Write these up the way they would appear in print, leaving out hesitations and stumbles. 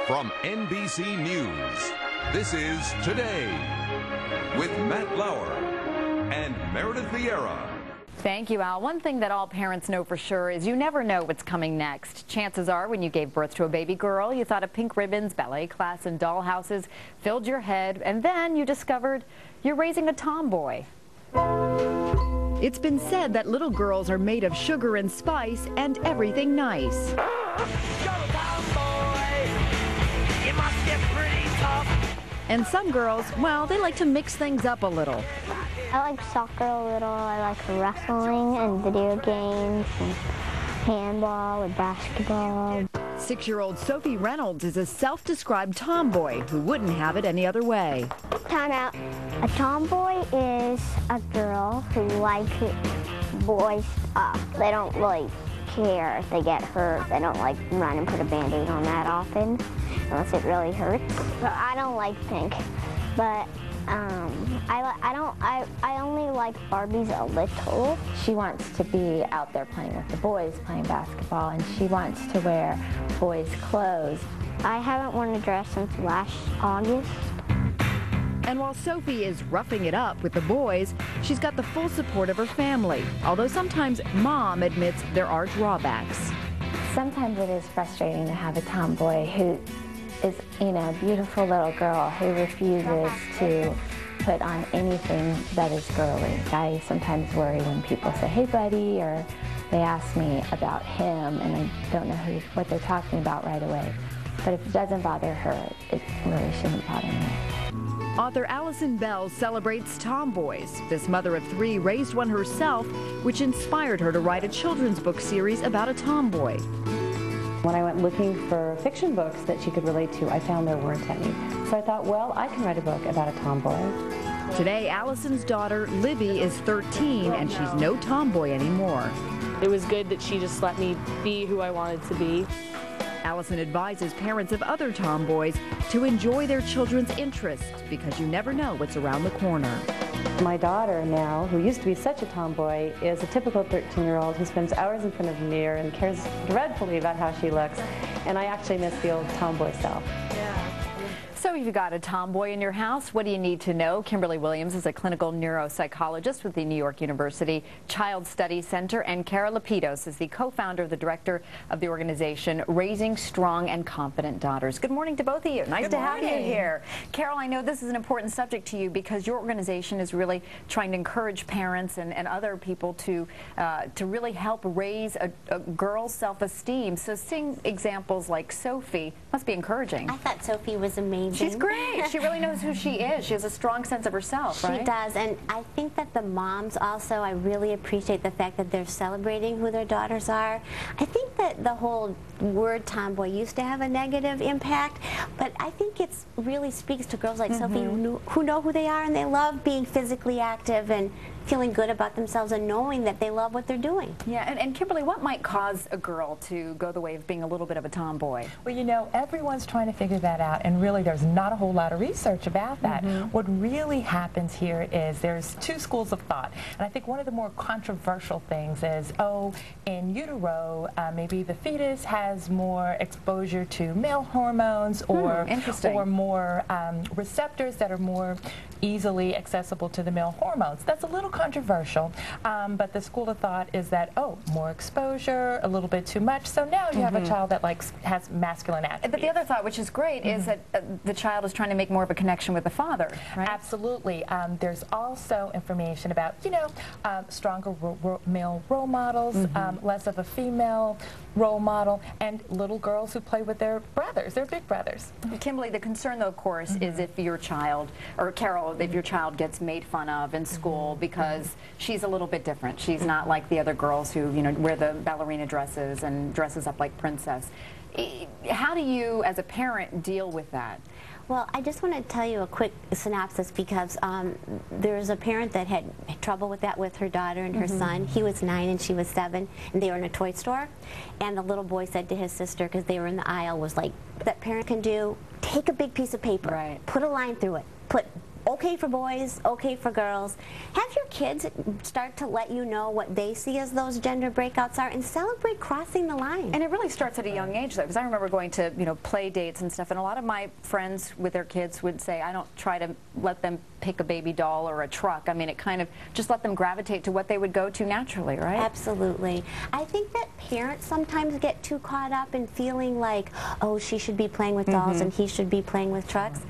From NBC News, this is Today with Matt Lauer and Meredith Vieira. Thank you, Al. One thing that all parents know for sure is you never know what's coming next. Chances are when you gave birth to a baby girl, you thought of pink ribbons, ballet class, and dollhouses filled your head, and then you discovered you're raising a tomboy. It's been said that little girls are made of sugar and spice and everything nice. And some girls, well, they like to mix things up a little. I like soccer a little, I like wrestling and video games and handball and basketball. 6-year-old Sophie Reynolds is a self-described tomboy who wouldn't have it any other way. Time out. A tomboy is a girl who likes boys stuff. They don't really care if they get hurt. They don't like run and put a Band-Aid on that often, unless it really hurts. But I don't like pink, but I only like Barbies a little. She wants to be out there playing with the boys, playing basketball, and she wants to wear boys' clothes. I haven't worn a dress since last August. And while Sophie is roughing it up with the boys, she's got the full support of her family, although sometimes Mom admits there are drawbacks. Sometimes it is frustrating to have a tomboy who is, a beautiful little girl who refuses to put on anything that is girly. I sometimes worry when people say, "Hey, buddy," or they ask me about him, and I don't know what they're talking about right away. But if it doesn't bother her, it really shouldn't bother me. Author Allison Bell celebrates tomboys. This mother of 3 raised one herself, which inspired her to write a children's book series about a tomboy. When I went looking for fiction books that she could relate to, I found there weren't any. So I thought, well, I can write a book about a tomboy. Today, Allison's daughter, Livy, is 13, and she's no tomboy anymore. It was good that she just let me be who I wanted to be. Allison advises parents of other tomboys to enjoy their children's interests because you never know what's around the corner. My daughter now, who used to be such a tomboy, is a typical 13-year-old who spends hours in front of the mirror and cares dreadfully about how she looks. And I actually miss the old tomboy self. So if you've got a tomboy in your house, what do you need to know? Kimberly Williams is a clinical neuropsychologist with the New York University Child Study Center, and Cara Lapidus is the co-founder, the director of the organization Raising Strong and Confident Daughters. Good morning to both of you. Nice to have you here. Carol, I know this is an important subject to you because your organization is really trying to encourage parents and other people to really help raise a girl's self-esteem. So seeing examples like Sophie must be encouraging. I thought Sophie was amazing. She's great. She really knows who she is. She has a strong sense of herself, right? She does, and I think that the moms also, I really appreciate the fact that they're celebrating who their daughters are. I think that the whole word tomboy used to have a negative impact, but I think it really speaks to girls like Sophie who know who they are and they love being physically active and feeling good about themselves and knowing that they love what they're doing. Yeah, and Kimberly, what might cause a girl to go the way of being a little bit of a tomboy? Well, everyone's trying to figure that out, and really there's not a whole lot of research about that. What really happens here is there's 2 schools of thought, and I think one of the more controversial things is, in utero, maybe the fetus has more exposure to male hormones or more receptors that are more easily accessible to the male hormones. That's a little controversial, but the school of thought is that, more exposure, a little bit too much, so now you have a child that has masculine attributes. But the other thought, which is great, is that the child is trying to make more of a connection with the father, right? Absolutely. There's also information about, stronger male role models, less of a female role model, and little girls who play with their brothers, their big brothers. Kimberly, the concern, though, of course, is if your child, or Carol, if your child gets made fun of in school because she's a little bit different. She's not like the other girls who, wear the ballerina dresses and dresses up like princess. How do you, as a parent, deal with that? Well, I just want to tell you a quick synopsis because there's a parent that had trouble with that with her daughter and her son. He was 9 and she was 7, and they were in a toy store. And the little boy said to his sister, because they were in the aisle, was like, that parent can do, take a big piece of paper, put a line through it, put okay for boys, okay for girls. Have your kids start to let you know what they see as those gender breakouts are and celebrate crossing the line. And it really starts at a young age, though, because I remember going to, play dates and stuff, and a lot of my friends with their kids would say, I don't try to let them pick a baby doll or a truck. I mean, it kind of just let them gravitate to what they would go to naturally, right? Absolutely. I think that parents sometimes get too caught up in feeling like, oh, she should be playing with dolls and he should be playing with trucks.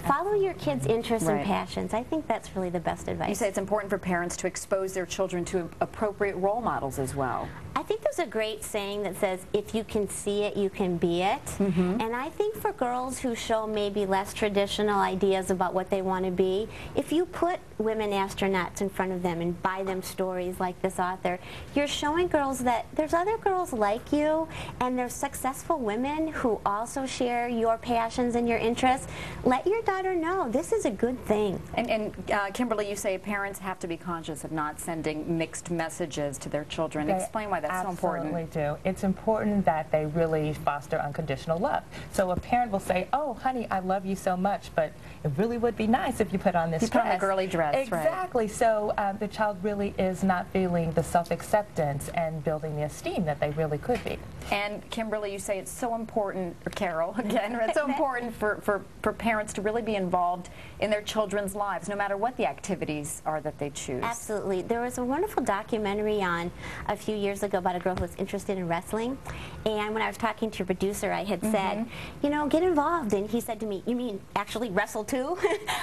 Follow your kids' interests and passions. I think that's really the best advice. You say it's important for parents to expose their children to appropriate role models as well. I think there's a great saying that says, if you can see it, you can be it. And I think for girls who show maybe less traditional ideas about what they want to be, if you put women astronauts in front of them and buy them stories like this author, you're showing girls that there's other girls like you, and there's successful women who also share your passions and your interests. Let your daughter know this is a good thing. And Kimberly, you say parents have to be conscious of not sending mixed messages to their children. Explain why that's so important. Absolutely do. It's important that they really foster unconditional love. So a parent will say, oh, honey, I love you so much, but it really would be nice if you put on this dress. You put on a girly dress, exactly. Right. So the child really is not feeling the self-acceptance and building the esteem that they really could be. And Kimberly, you say it's so important, or Carol, again, it's so important for parents to really be involved in their children's lives, no matter what the activities are that they choose. Absolutely. There was a wonderful documentary on a few years ago about a girl who was interested in wrestling, and when I was talking to your producer, I had said, get involved, and he said to me, you mean actually wrestle too?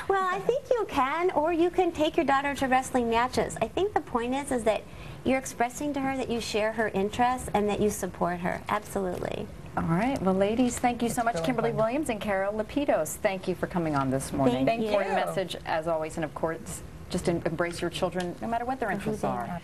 Well, I think you can, or you can take your daughter to wrestling matches. I think the point is that you're expressing to her that you share her interests and that you support her. Absolutely. All right. Well, ladies, thank you so much. Kimberly Williams and Carol Lapidos, thank you for coming on this morning. Thank you. Important message, as always, and of course, just embrace your children no matter what their interests are.